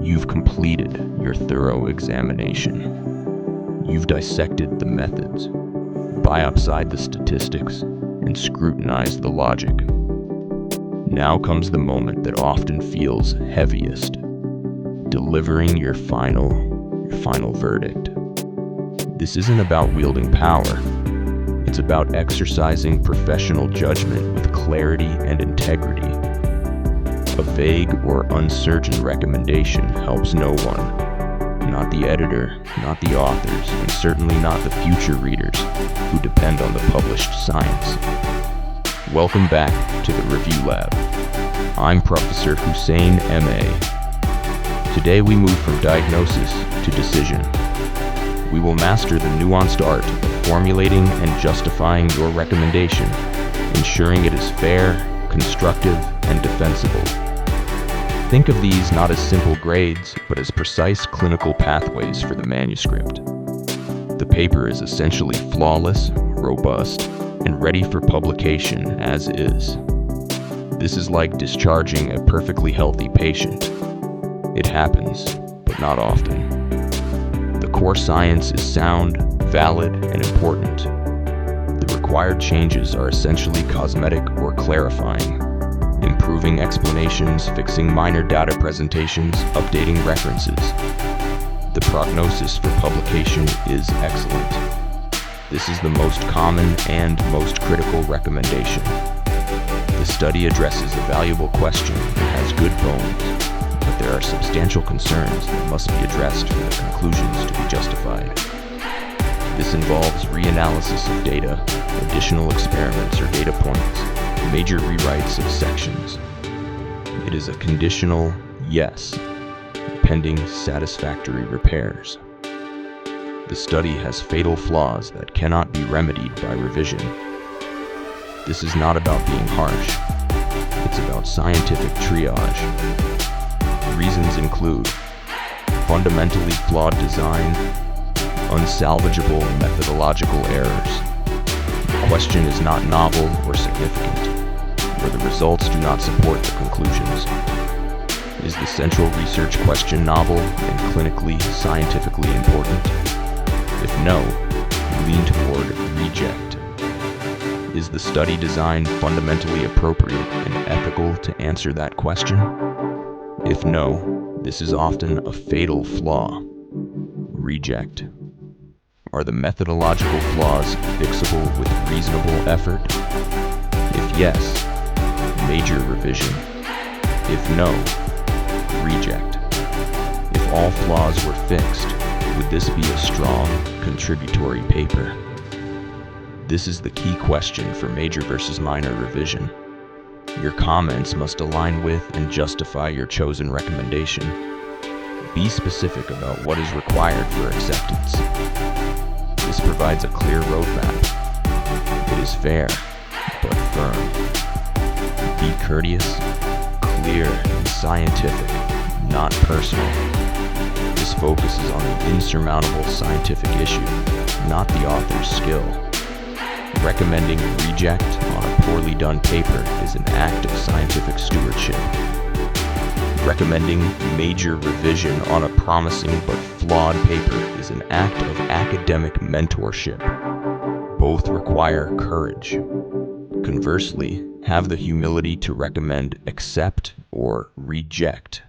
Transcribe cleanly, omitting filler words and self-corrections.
You've completed your thorough examination. You've dissected the methods, biopsied the statistics, and scrutinized the logic. Now comes the moment that often feels heaviest, delivering your final verdict. This isn't about wielding power. It's about exercising professional judgment with clarity and integrity. A vague or uncertain recommendation helps no one. Not the editor, not the authors, and certainly not the future readers who depend on the published science. Welcome back to the Review Lab. I'm Professor Hussein MA. Today we move from diagnosis to decision. We will master the nuanced art of formulating and justifying your recommendation, ensuring it is fair, constructive, and defensible. Think of these not as simple grades, but as precise clinical pathways for the manuscript. The paper is essentially flawless, robust, and ready for publication as is. This is like discharging a perfectly healthy patient. It happens, but not often. The core science is sound, valid, and important. The required changes are essentially cosmetic or clarifying, improving explanations, fixing minor data presentations, updating references. The prognosis for publication is excellent. This is the most common and most critical recommendation. The study addresses a valuable question and has good bones, but there are substantial concerns that must be addressed for the conclusions to be justified. This involves reanalysis of data, additional experiments or data points, major rewrites of sections. It is a conditional yes, pending satisfactory repairs. The study has fatal flaws that cannot be remedied by revision. This is not about being harsh. It's about scientific triage. Reasons include fundamentally flawed design, unsalvageable methodological errors. The question is not novel or significant, or the results do not support the conclusions. Is the central research question novel and clinically, scientifically important? If no, lean toward reject. Is the study design fundamentally appropriate and ethical to answer that question? If no, this is often a fatal flaw. Reject. Are the methodological flaws fixable with reasonable effort? If yes, major revision. If no, reject. If all flaws were fixed, would this be a strong, contributory paper? This is the key question for major versus minor revision. Your comments must align with and justify your chosen recommendation. Be specific about what is required for acceptance. This provides a clear roadmap. It is fair, but firm. Be courteous, clear, and scientific, not personal. This focuses on an insurmountable scientific issue, not the author's skill. Recommending reject on a poorly done paper is an act of scientific stewardship. Recommending major revision on a promising but flawed paper is an act of academic mentorship. Both require courage. Conversely, have the humility to recommend accept or reject